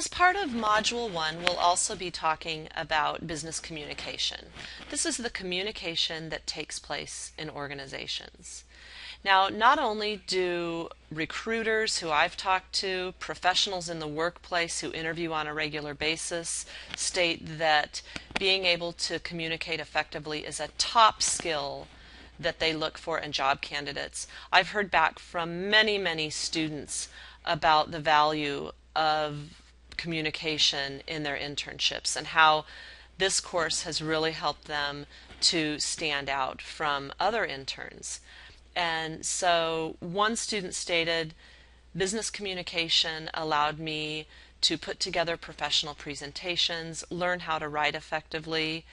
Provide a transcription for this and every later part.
As part of Module 1, we'll also be talking about business communication. This is the communication that takes place in organizations. Now, not only do recruiters who I've talked to, professionals in the workplace who interview on a regular basis, state that being able to communicate effectively is a top skill that they look for in job candidates. I've heard back from many students about the value of communication in their internships and how this course has really helped them to stand out from other interns. And so one student stated, business communication allowed me to put together professional presentations, learn how to write effectively,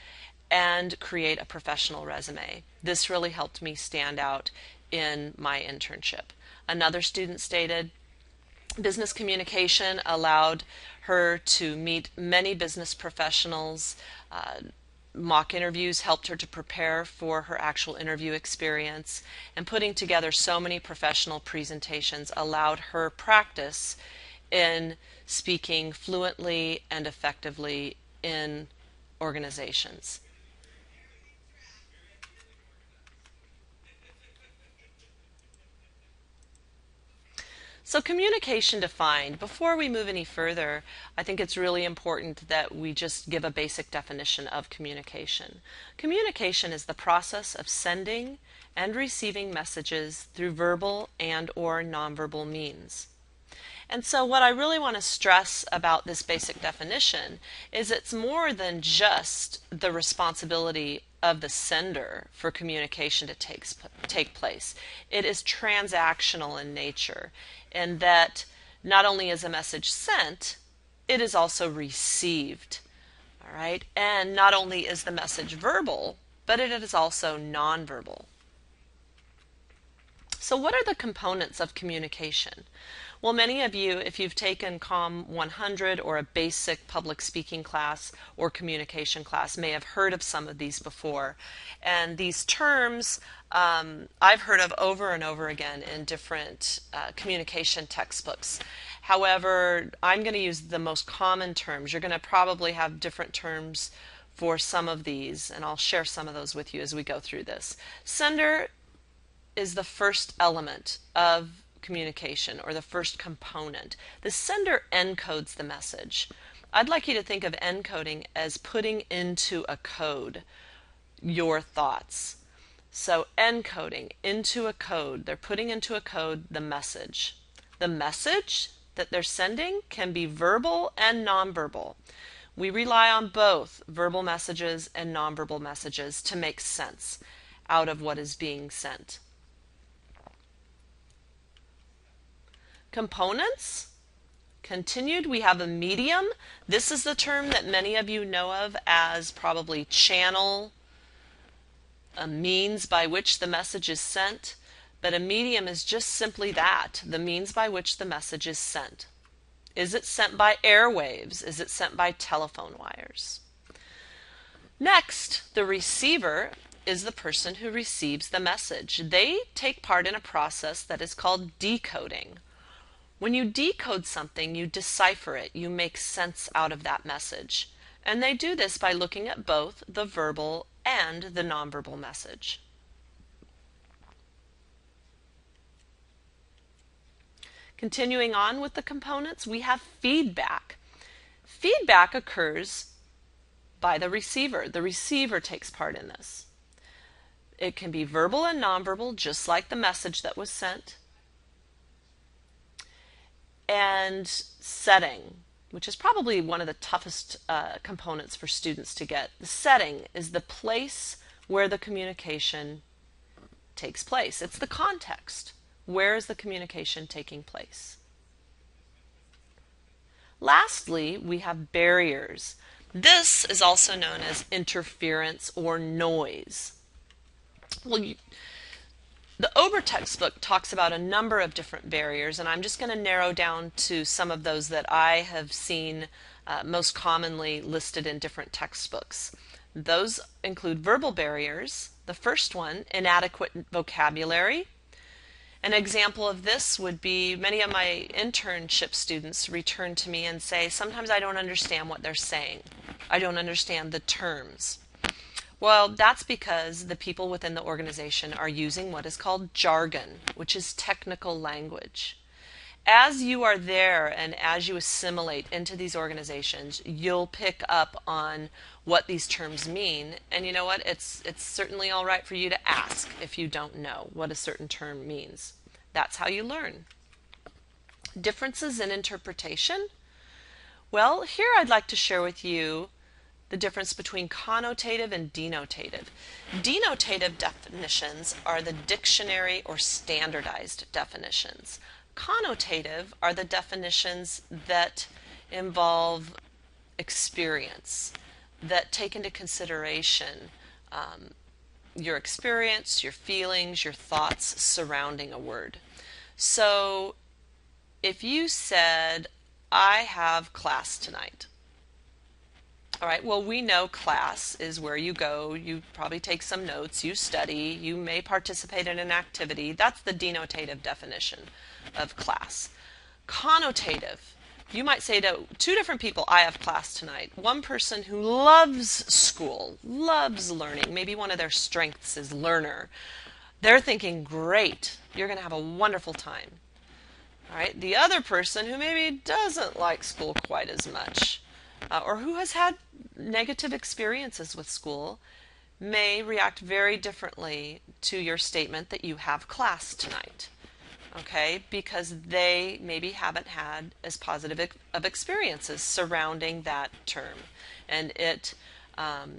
and create a professional resume. This really helped me stand out in my internship. Another student stated, business communication allowed her to meet many business professionals. Mock interviews helped her to prepare for her actual interview experience, and putting together so many professional presentations allowed her practice in speaking fluently and effectively in organizations. So communication defined. Before we move any further, I think it's really important that we just give a basic definition of communication. Communication is the process of sending and receiving messages through verbal and or nonverbal means. And so what I really want to stress about this basic definition is it's more than just the responsibility of the sender for communication to take place. It is transactional in nature, in that not only is a message sent, it is also received. All right? And not only is the message verbal, but it is also nonverbal. So what are the components of communication? Well, many of you, if you've taken COM 100 or a basic public speaking class or communication class, may have heard of some of these before. And these terms I've heard of over and over again in different communication textbooks. However, I'm going to use the most common terms. You're going to probably have different terms for some of these, and I'll share some of those with you as we go through this. Sender is the first element of communication, or the first component. The sender encodes the message. I'd like you to think of encoding as putting into a code your thoughts. So encoding into a code, they're putting into a code the message. The message that they're sending can be verbal and nonverbal. We rely on both verbal messages and nonverbal messages to make sense out of what is being sent. Components. Continued, we have a medium. This is the term that many of you know of as probably channel, a means by which the message is sent. But a medium is just simply that, the means by which the message is sent. Is it sent by airwaves? Is it sent by telephone wires? Next, the receiver is the person who receives the message. They take part in a process that is called decoding. When you decode something, you decipher it, you make sense out of that message. And they do this by looking at both the verbal and the nonverbal message. Continuing on with the components, we have feedback. Feedback occurs by the receiver. The receiver takes part in this. It can be verbal and nonverbal, just like the message that was sent. And setting, which is probably one of the toughest components for students to get. The setting is the place where the communication takes place. It's the context. Where is the communication taking place? Lastly, we have barriers. This is also known as interference or noise. Well, the Ober textbook talks about a number of different barriers, and I'm just going to narrow down to some of those that I have seen most commonly listed in different textbooks. Those include verbal barriers. The first one, inadequate vocabulary. An example of this would be many of my internship students return to me and say, sometimes I don't understand what they're saying. I don't understand the terms. Well, that's because the people within the organization are using what is called jargon, which is technical language. As you are there and as you assimilate into these organizations, you'll pick up on what these terms mean. And you know what? It's certainly all right for you to ask if you don't know what a certain term means. That's how you learn. Differences in interpretation? Well, here I'd like to share with you the difference between connotative and denotative. Denotative definitions are the dictionary or standardized definitions. Connotative are the definitions that involve experience, that take into consideration your experience, your feelings, your thoughts surrounding a word. So if you said, I have class tonight. All right, well, we know class is where you go, you probably take some notes, you study, you may participate in an activity. That's the denotative definition of class. Connotative, you might say to two different people, I have class tonight. One person who loves school, loves learning, maybe one of their strengths is learner. They're thinking, great, you're going to have a wonderful time. All right, the other person who maybe doesn't like school quite as much, or who has had negative experiences with school, may react very differently to your statement that you have class tonight. Okay, because they maybe haven't had as positive of experiences surrounding that term, and it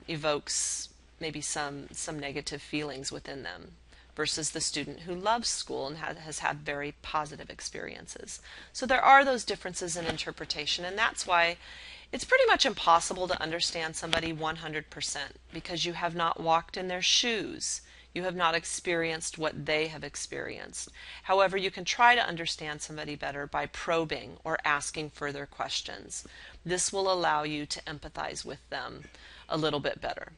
evokes maybe some negative feelings within them, versus the student who loves school and has had very positive experiences. So there are those differences in interpretation, and that's why it's pretty much impossible to understand somebody 100% because you have not walked in their shoes. You have not experienced what they have experienced. However, you can try to understand somebody better by probing or asking further questions. This will allow you to empathize with them a little bit better.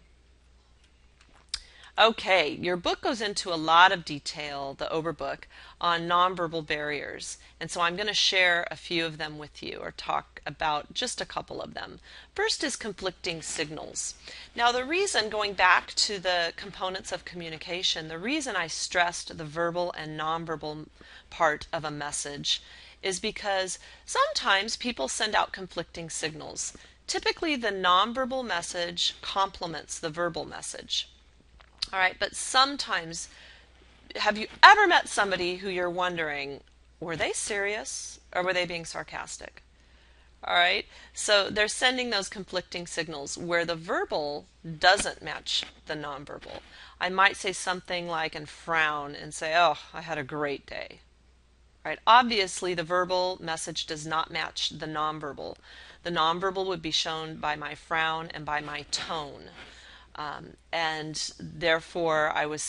Okay, your book goes into a lot of detail, the Ober book, on nonverbal barriers. And so I'm going to share a few of them with you or talk about just a couple of them. First is conflicting signals. Now the reason, going back to the components of communication, the reason I stressed the verbal and nonverbal part of a message is because sometimes people send out conflicting signals. Typically the nonverbal message complements the verbal message. All right, but sometimes, have you ever met somebody who you're wondering, were they serious or were they being sarcastic? All right, so they're sending those conflicting signals where the verbal doesn't match the nonverbal. I might say something like and frown and say, oh, I had a great day. All right, obviously the verbal message does not match the nonverbal. The nonverbal would be shown by my frown and by my tone. And therefore I was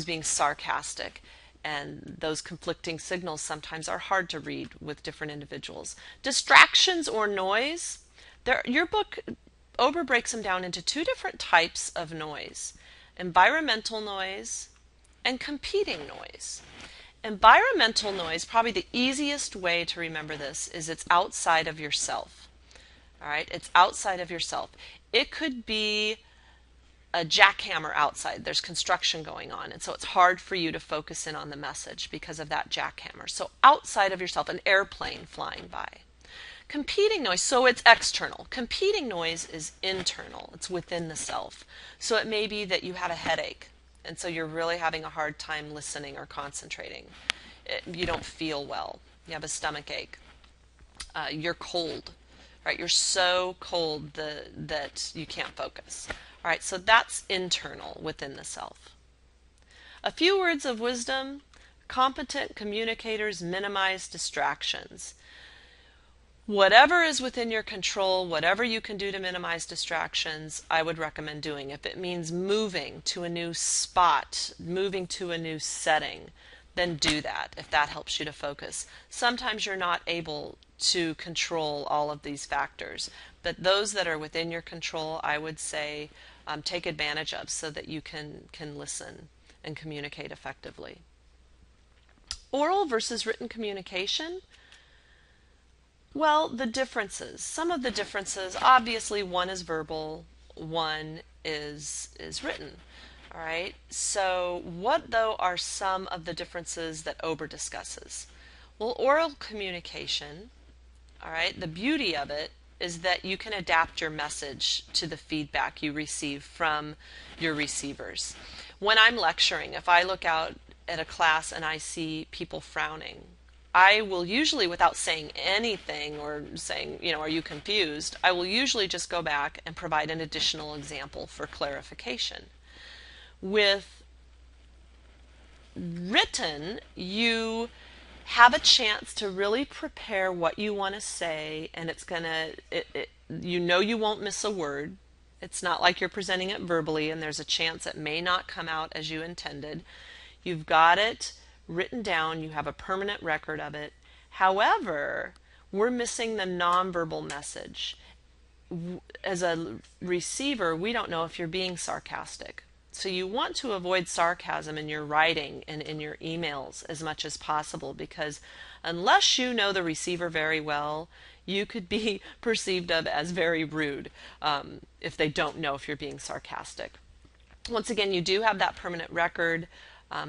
being sarcastic, and those conflicting signals sometimes are hard to read with different individuals. Distractions or noise, your book, Ober breaks them down into two different types of noise: environmental noise and competing noise. Environmental noise, probably the easiest way to remember this is it's outside of yourself. All right, it's outside of yourself. It could be a jackhammer outside. There's construction going on, and so it's hard for you to focus in on the message because of that jackhammer. So outside of yourself, an airplane flying by. Competing noise, so it's external. Competing noise is internal. It's within the self. So it may be that you had a headache, and so you're really having a hard time listening or concentrating. You don't feel well. You have a stomach ache. You're cold. Right, you're so cold that you can't focus. All right, so that's internal within the self. A few words of wisdom: competent communicators minimize distractions. Whatever is within your control, whatever you can do to minimize distractions, I would recommend doing. If it means moving to a new spot, moving to a new setting, then do that if that helps you to focus. Sometimes you're not able to control all of these factors, but those that are within your control, I would say take advantage of so that you can listen and communicate effectively. Oral versus written communication. Well, the differences. Some of the differences, obviously one is verbal, one is written. All right. So what though are some of the differences that Ober discusses? Well, oral communication, all right, the beauty of it is that you can adapt your message to the feedback you receive from your receivers. When I'm lecturing, if I look out at a class and I see people frowning, I will usually, without saying anything or saying, are you confused? I will usually just go back and provide an additional example for clarification. With written, you have a chance to really prepare what you want to say, and it's gonna, you won't miss a word. It's not like you're presenting it verbally and there's a chance it may not come out as you intended. You've got it written down, you have a permanent record of it. However, we're missing the nonverbal message. As a receiver, we don't know if you're being sarcastic. So you want to avoid sarcasm in your writing and in your emails as much as possible, because unless you know the receiver very well, you could be perceived of as very rude if they don't know if you're being sarcastic. Once again, you do have that permanent record.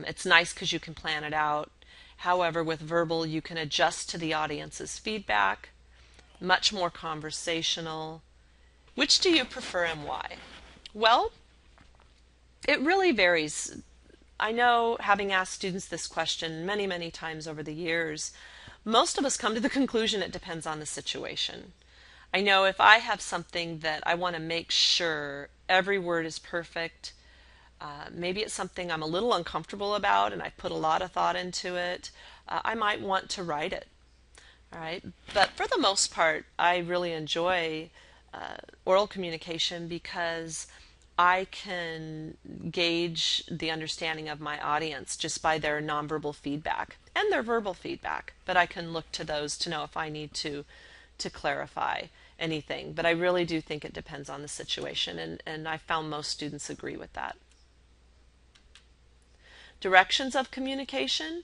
It's nice because you can plan it out. However, with verbal, you can adjust to the audience's feedback, much more conversational. Which do you prefer and why? Well, it really varies. I know, having asked students this question many, many times over the years, most of us come to the conclusion it depends on the situation. I know if I have something that I want to make sure every word is perfect, maybe it's something I'm a little uncomfortable about and I put a lot of thought into it, I might want to write it. All right, but for the most part, I really enjoy oral communication because I can gauge the understanding of my audience just by their nonverbal feedback and their verbal feedback. But I can look to those to know if I need to clarify anything. But I really do think it depends on the situation, and I found most students agree with that. Directions of communication.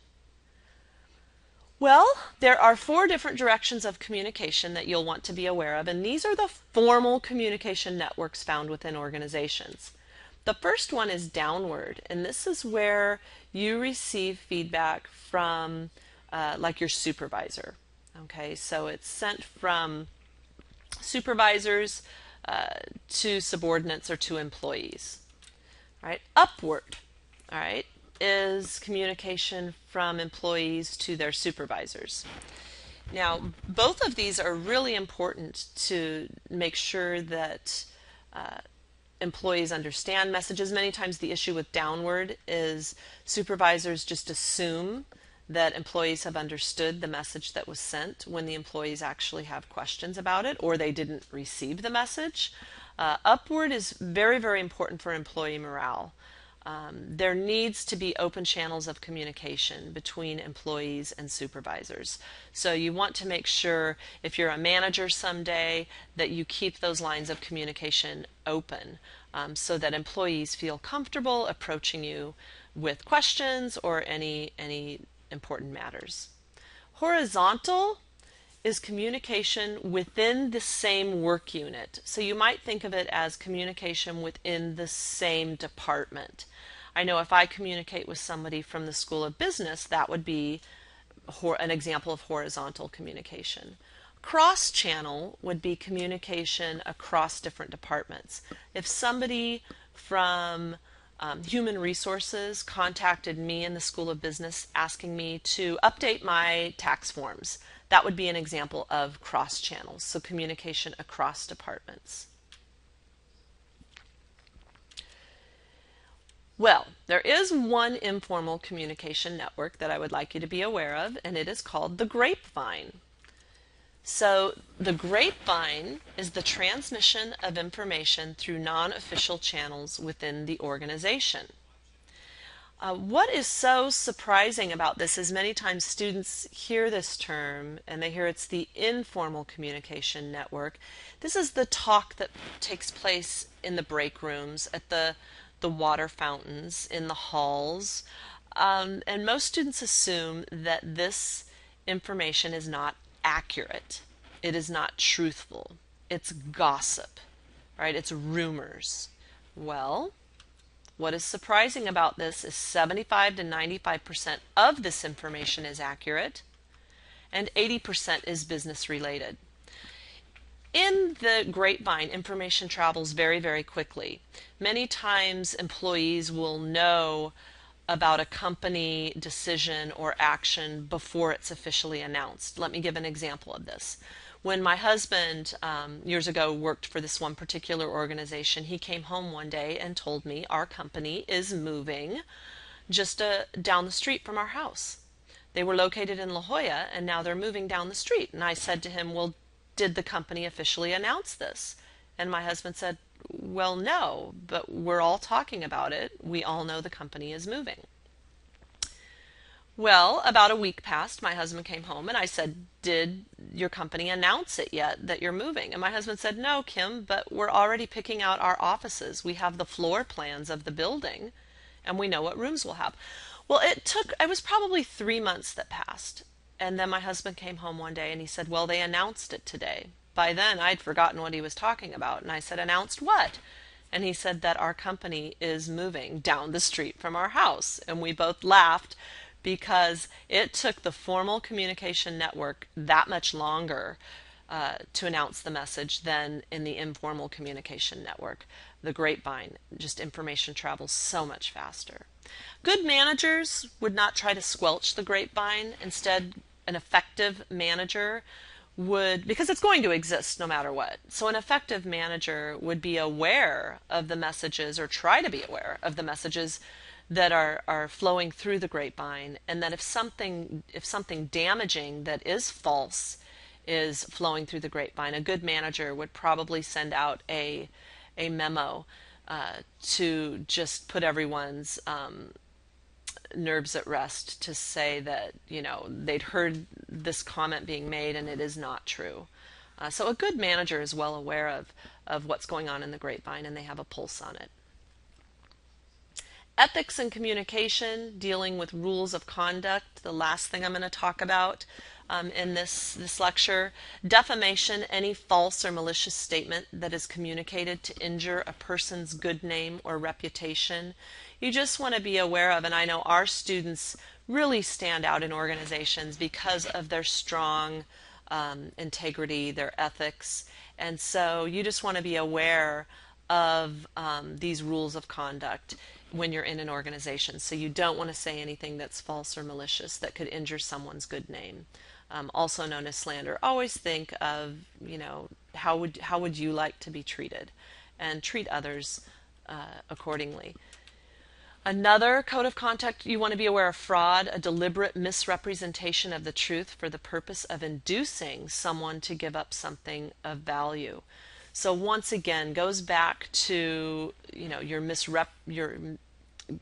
Well, there are 4 different directions of communication that you'll want to be aware of, and these are the formal communication networks found within organizations. The first one is downward, and this is where you receive feedback from like your supervisor. Okay, so it's sent from supervisors to subordinates or to employees. All right, upward, all right, is communication from employees to their supervisors. Now, both of these are really important to make sure that employees understand messages. Many times the issue with downward is supervisors just assume that employees have understood the message that was sent when the employees actually have questions about it or they didn't receive the message. Upward is very, very important for employee morale. There needs to be open channels of communication between employees and supervisors. So you want to make sure, if you're a manager someday, that you keep those lines of communication open so that employees feel comfortable approaching you with questions or any important matters. Horizontal is communication within the same work unit. So you might think of it as communication within the same department. I know if I communicate with somebody from the School of Business, that would be an example of horizontal communication. Cross-channel would be communication across different departments. If somebody from Human Resources contacted me in the School of Business asking me to update my tax forms, that would be an example of cross channels, so communication across departments. Well, there is one informal communication network that I would like you to be aware of, and it is called the grapevine. So the grapevine is the transmission of information through non-official channels within the organization. What is so surprising about this is many times students hear this term and they hear it's the informal communication network. This is the talk that takes place in the break rooms, at the water fountains, in the halls. And most students assume that this information is not accurate. It is not truthful. It's gossip, right? It's rumors. Well, what is surprising about this is 75 to 95% of this information is accurate and 80% is business related. In the grapevine, information travels very, very quickly. Many times employees will know about a company decision or action before it's officially announced. Let me give an example of this. When my husband years ago worked for this one particular organization, he came home one day and told me our company is moving just down the street from our house. They were located in La Jolla and now they're moving down the street. And I said to him, well, did the company officially announce this? And my husband said, well, no, but we're all talking about it. We all know the company is moving. Well, about a week passed. My husband came home and I said, did your company announce it yet that you're moving? And my husband said, no, Kim, but we're already picking out our offices. We have the floor plans of the building and we know what rooms we'll have. Well, it was probably 3 months that passed. And then my husband came home one day and he said, well, they announced it today. By then, I'd forgotten what he was talking about. And I said, announced what? And he said that our company is moving down the street from our house. And we both laughed because it took the formal communication network that much longer to announce the message than in the informal communication network. The grapevine, just information travels so much faster. Good managers would not try to squelch the grapevine. Instead, an effective manager would, because it's going to exist no matter what. So an effective manager would be aware of the messages, or try to be aware of the messages that are flowing through the grapevine, and that if something damaging that is false is flowing through the grapevine, a good manager would probably send out a memo to just put everyone's nerves at rest, to say that, you know, they'd heard this comment being made and it is not true. So a good manager is well aware of what's going on in the grapevine and they have a pulse on it. Ethics and communication, dealing with rules of conduct, the last thing I'm going to talk about in this lecture. Defamation, any false or malicious statement that is communicated to injure a person's good name or reputation. You just want to be aware of, and I know our students really stand out in organizations because of their strong integrity, their ethics, and so you just want to be aware of these rules of conduct when you're in an organization. So you don't want to say anything that's false or malicious that could injure someone's good name. Also known as slander. Always think of, you know, how would you like to be treated, and treat others accordingly. Another code of conduct, you want to be aware of fraud, a deliberate misrepresentation of the truth for the purpose of inducing someone to give up something of value. So once again, goes back to, you know, you're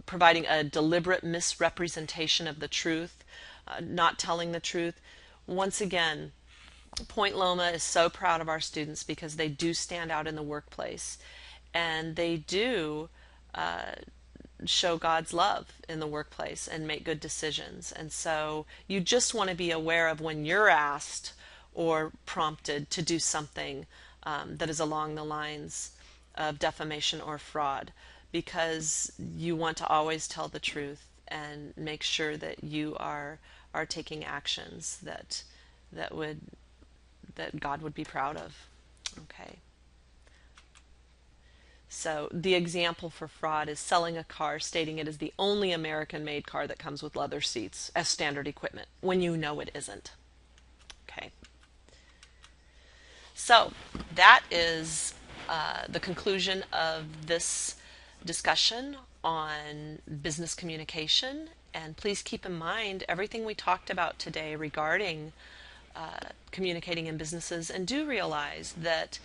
providing a deliberate misrepresentation of the truth, not telling the truth. Once again, Point Loma is so proud of our students because they do stand out in the workplace, and they do show God's love in the workplace and make good decisions. And so you just want to be aware of when you're asked or prompted to do something that is along the lines of defamation or fraud, because you want to always tell the truth and make sure that you are taking actions that God would be proud of. Okay. So the example for fraud is selling a car stating it is the only American-made car that comes with leather seats as standard equipment when you know it isn't. Okay. So that is the conclusion of this discussion on business communication. And please keep in mind everything we talked about today regarding communicating in businesses, and do realize that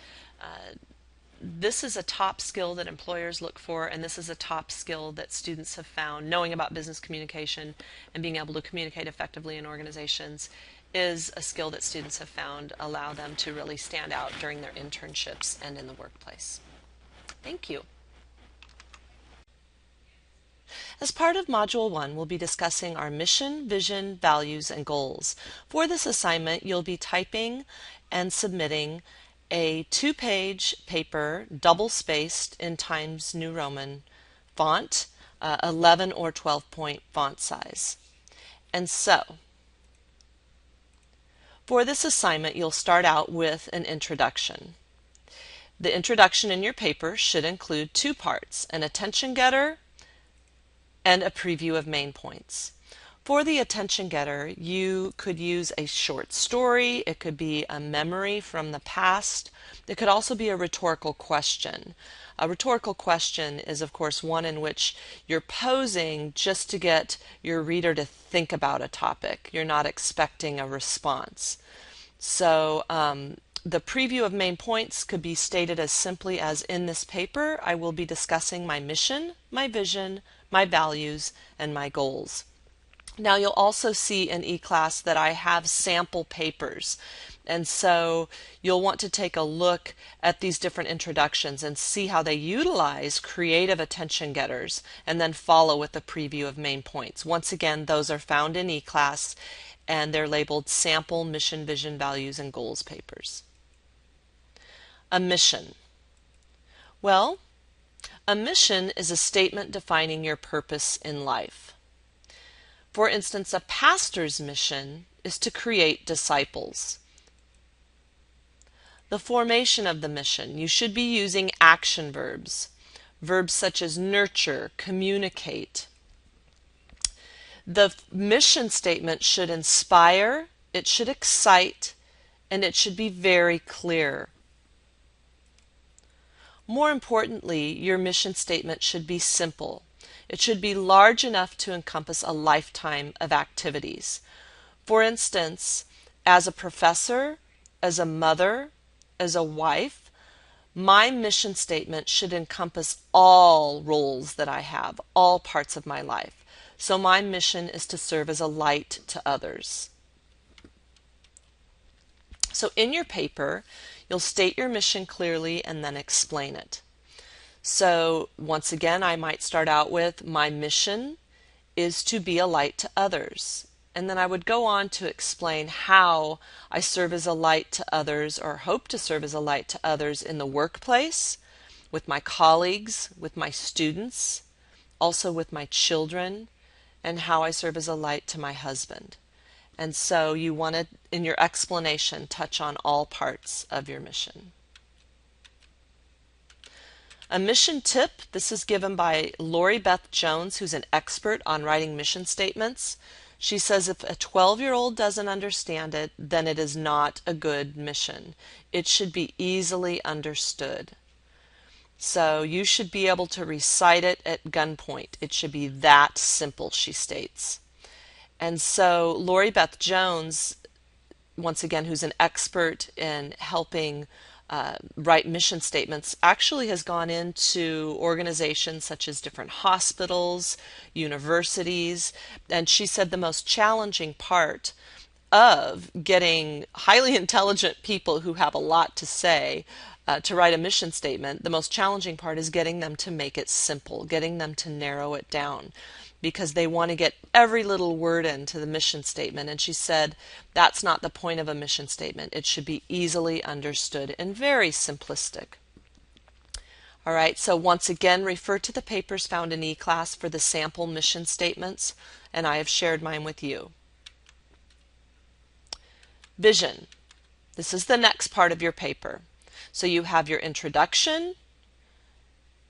this is a top skill that employers look for, and this is a top skill that students have found. Knowing about business communication and being able to communicate effectively in organizations is a skill that students have found allow them to really stand out during their internships and in the workplace. Thank you. As part of Module 1, we'll be discussing our mission, vision, values, and goals. For this assignment, you'll be typing and submitting a 2-page paper, double-spaced in Times New Roman font, 11 or 12-point font size. And so, for this assignment, you'll start out with an introduction. The introduction in your paper should include 2 parts, an attention getter and a preview of main points. For the attention getter, you could use a short story, it could be a memory from the past, it could also be a rhetorical question. A rhetorical question is, of course, one in which you're posing just to get your reader to think about a topic. You're not expecting a response. So the preview of main points could be stated as simply as, in this paper, I will be discussing my mission, my vision, my values, and my goals. Now you'll also see in eClass that I have sample papers, and so you'll want to take a look at these different introductions and see how they utilize creative attention getters, and then follow with the preview of main points. Once again, those are found in eClass, and they're labeled sample mission, vision, values, and goals papers. A mission. Well, a mission is a statement defining your purpose in life. For instance, a pastor's mission is to create disciples. The formation of the mission, you should be using action verbs. Verbs such as nurture, communicate. The mission statement should inspire, it should excite, and it should be very clear. More importantly, your mission statement should be simple. It should be large enough to encompass a lifetime of activities. For instance, as a professor, as a mother, as a wife, my mission statement should encompass all roles that I have, all parts of my life. So my mission is to serve as a light to others. So in your paper, you'll state your mission clearly and then explain it. So once again, I might start out with, my mission is to be a light to others. And then I would go on to explain how I serve as a light to others, or hope to serve as a light to others, in the workplace, with my colleagues, with my students, also with my children, and how I serve as a light to my husband. And so you want to, in your explanation, touch on all parts of your mission. A mission tip, this is given by Lori Beth Jones, who's an expert on writing mission statements. She says if a 12-year-old doesn't understand it, then it is not a good mission. It should be easily understood. So you should be able to recite it at gunpoint. It should be that simple, she states. And so Lori Beth Jones, once again, who's an expert in helping write mission statements, actually has gone into organizations such as different hospitals, universities, and she said the most challenging part of getting highly intelligent people who have a lot to say to write a mission statement, the most challenging part is getting them to make it simple, getting them to narrow it down, because they want to get every little word into the mission statement. And she said that's not the point of a mission statement. It should be easily understood and very simplistic. All right, so once again, refer to the papers found in eClass for the sample mission statements, and I have shared mine with you. Vision. This is the next part of your paper. So you have your introduction,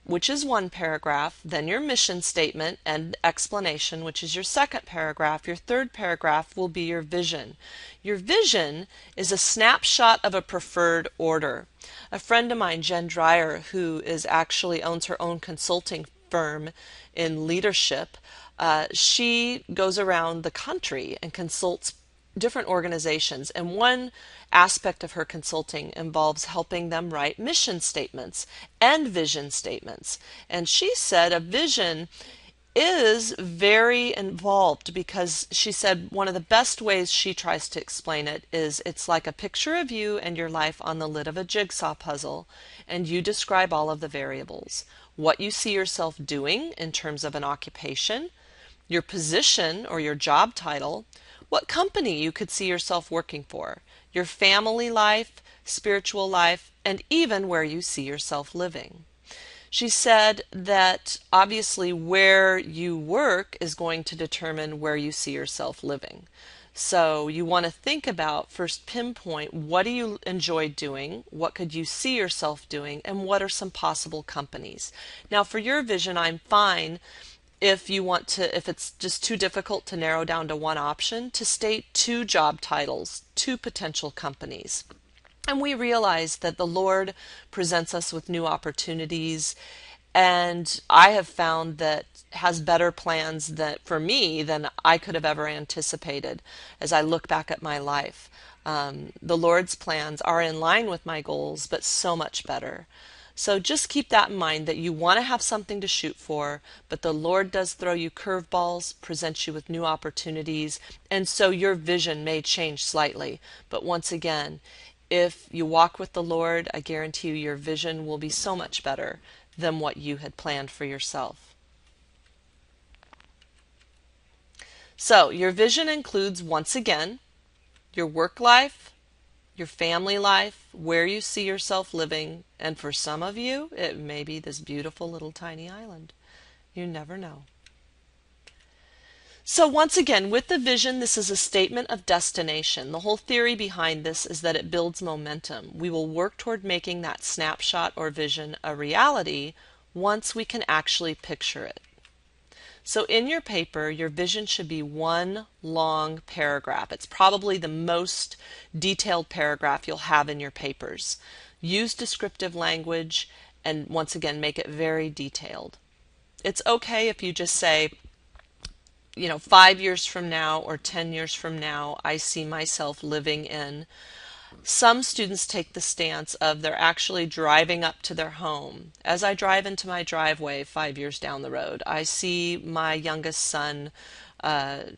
which is one paragraph, then your mission statement and explanation, which is your second paragraph. Your third paragraph will be your vision. Your vision is a snapshot of a preferred order. A friend of mine, Jen Dreyer, who actually owns her own consulting firm in leadership, she goes around the country and consults different organizations, and one aspect of her consulting involves helping them write mission statements and vision statements. And she said a vision is very involved, because she said one of the best ways she tries to explain it is it's like a picture of you and your life on the lid of a jigsaw puzzle, and you describe all of the variables. what you see yourself doing in terms of an occupation, your position or your job title, what company you could see yourself working for, your family life, spiritual life, and even where you see yourself living. She said that obviously where you work is going to determine where you see yourself living. So you want to think about, first pinpoint, what do you enjoy doing, what could you see yourself doing, and what are some possible companies. Now for your vision, I'm fine if you want to, if it's just too difficult to narrow down to one option, to state 2 job titles, 2 potential companies. And we realize that the Lord presents us with new opportunities, and I have found that has better plans that for me than I could have ever anticipated as I look back at my life. The Lord's plans are in line with my goals, but so much better. So just keep that in mind, that you want to have something to shoot for, but the Lord does throw you curveballs, presents you with new opportunities, and so your vision may change slightly. But once again, if you walk with the Lord, I guarantee you your vision will be so much better than what you had planned for yourself. So your vision includes, once again, your work life, your family life, where you see yourself living, and for some of you, it may be this beautiful little tiny island. You never know. So once again, with the vision, this is a statement of destination. The whole theory behind this is that it builds momentum. We will work toward making that snapshot or vision a reality once we can actually picture it. So in your paper, your vision should be one long paragraph. It's probably the most detailed paragraph you'll have in your papers. Use descriptive language and once again, make it very detailed. It's okay if you just say, 5 years from now or 10 years from now, I see myself living in. Some students take the stance of they're actually driving up to their home. As I drive into my driveway 5 years down the road, I see my youngest son,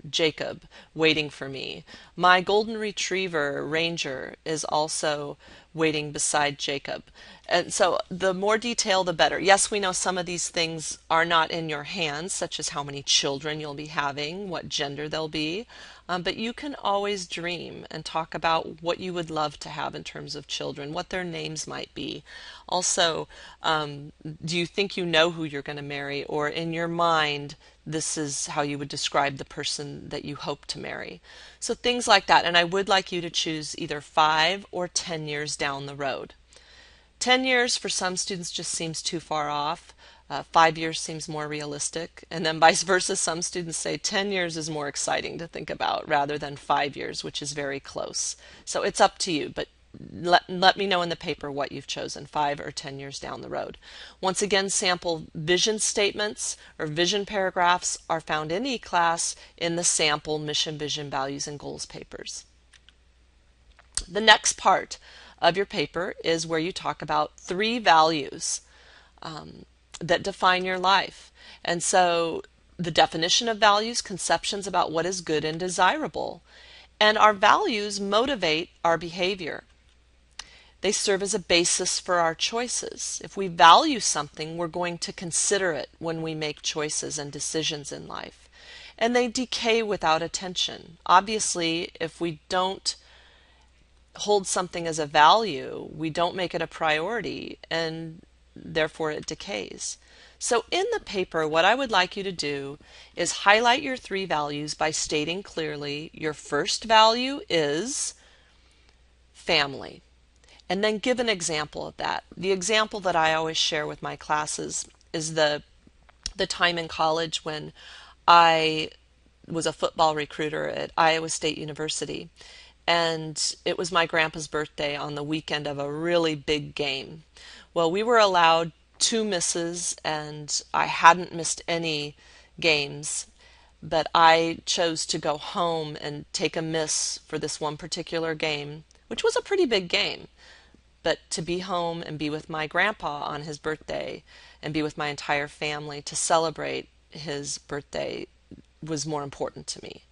Jacob, waiting for me. My golden retriever, Ranger, is also waiting beside Jacob. And so the more detail, the better. Yes, we know some of these things are not in your hands, such as how many children you'll be having, what gender they'll be. But you can always dream and talk about what you would love to have in terms of children, what their names might be. Also, do you think you know who you're going to marry, or in your mind, this is how you would describe the person that you hope to marry? So things like that. And I would like you to choose either 5 or 10 years down the road. 10 years for some students just seems too far off. 5 years seems more realistic, and then vice versa. Some students say 10 years is more exciting to think about rather than 5 years, which is very close. So it's up to you, but let me know in the paper what you've chosen, 5 or 10 years down the road. Once again, sample vision statements or vision paragraphs are found in eClass in the sample mission, vision, values, and goals papers. The next part of your paper is where you talk about 3 values that define your life. And so the definition of values, conceptions about what is good and desirable. And our values motivate our behavior. They serve as a basis for our choices. If we value something, we're going to consider it when we make choices and decisions in life. And they decay without attention. Obviously, if we don't hold something as a value, we don't make it a priority, and therefore it decays. So in the paper, what I would like you to do is highlight your 3 values by stating clearly your first value is family, and then give an example of that. The example that I always share with my classes is the time in college when I was a football recruiter at Iowa State University. And it was my grandpa's birthday on the weekend of a really big game. Well, we were allowed 2 misses, and I hadn't missed any games, but I chose to go home and take a miss for this one particular game, which was a pretty big game. But to be home and be with my grandpa on his birthday and be with my entire family to celebrate his birthday was more important to me.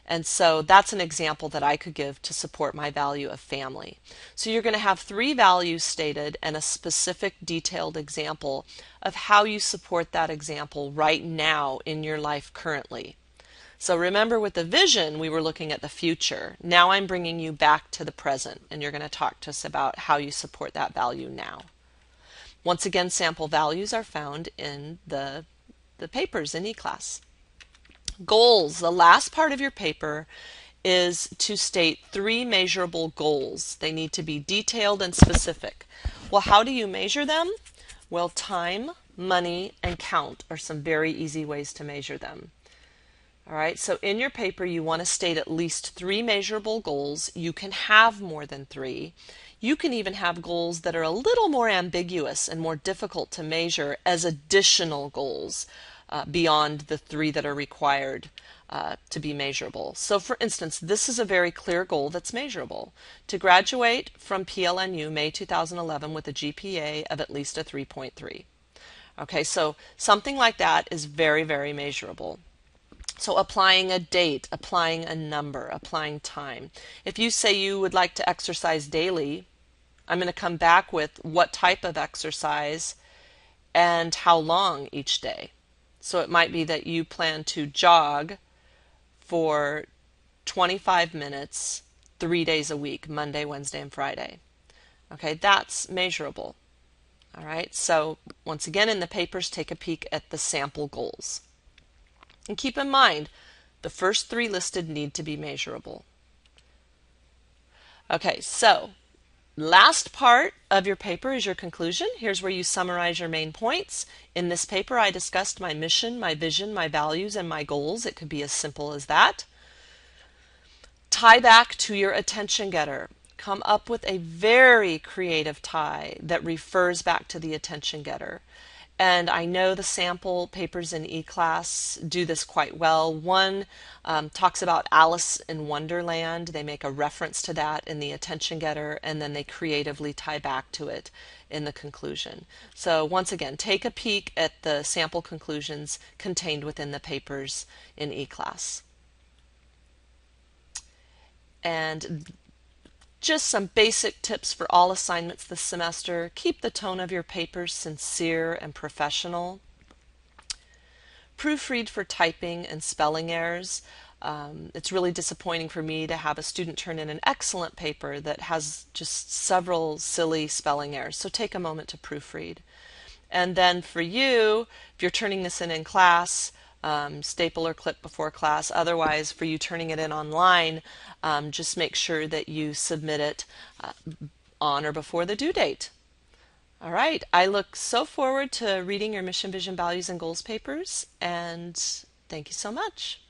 And so that's an example that I could give to support my value of family. So you're going to have 3 values stated and a specific detailed example of how you support that example right now in your life currently. So remember, with the vision, we were looking at the future. Now I'm bringing you back to the present, and you're going to talk to us about how you support that value now. Once again, sample values are found in the papers in eClass. Goals. The last part of your paper is to state 3 measurable goals. They need to be detailed and specific. Well, how do you measure them? Well, time, money, and count are some very easy ways to measure them. All right, so in your paper you want to state at least 3 measurable goals. You can have more than 3. You can even have goals that are a little more ambiguous and more difficult to measure as additional goals beyond the 3 that are required to be measurable. So for instance, this is a very clear goal that's measurable: to graduate from PLNU May 2011 with a GPA of at least a 3.3. Okay, so something like that is very, very measurable. So applying a date, applying a number, applying time. If you say you would like to exercise daily, I'm going to come back with what type of exercise and how long each day. So it might be that you plan to jog for 25 minutes 3 days a week, Monday, Wednesday, and Friday. Okay, that's measurable. All right, so once again in the papers, take a peek at the sample goals. And keep in mind, the first 3 listed need to be measurable. Okay, so last part of your paper is your conclusion. Here's where you summarize your main points. In this paper, I discussed my mission, my vision, my values, and my goals. It could be as simple as that. Tie back to your attention getter. Come up with a very creative tie that refers back to the attention getter. And I know the sample papers in eClass do this quite well. One talks about Alice in Wonderland. They make a reference to that in the attention getter, and then they creatively tie back to it in the conclusion. So once again, take a peek at the sample conclusions contained within the papers in eClass. And just some basic tips for all assignments this semester. Keep the tone of your papers sincere and professional. Proofread for typing and spelling errors. It's really disappointing for me to have a student turn in an excellent paper that has just several silly spelling errors. So take a moment to proofread. And then for you, if you're turning this in class, staple or clip before class. Otherwise, for you turning it in online, just make sure that you submit it on or before the due date. All right, I look so forward to reading your Mission, Vision, Values, and Goals papers, and thank you so much.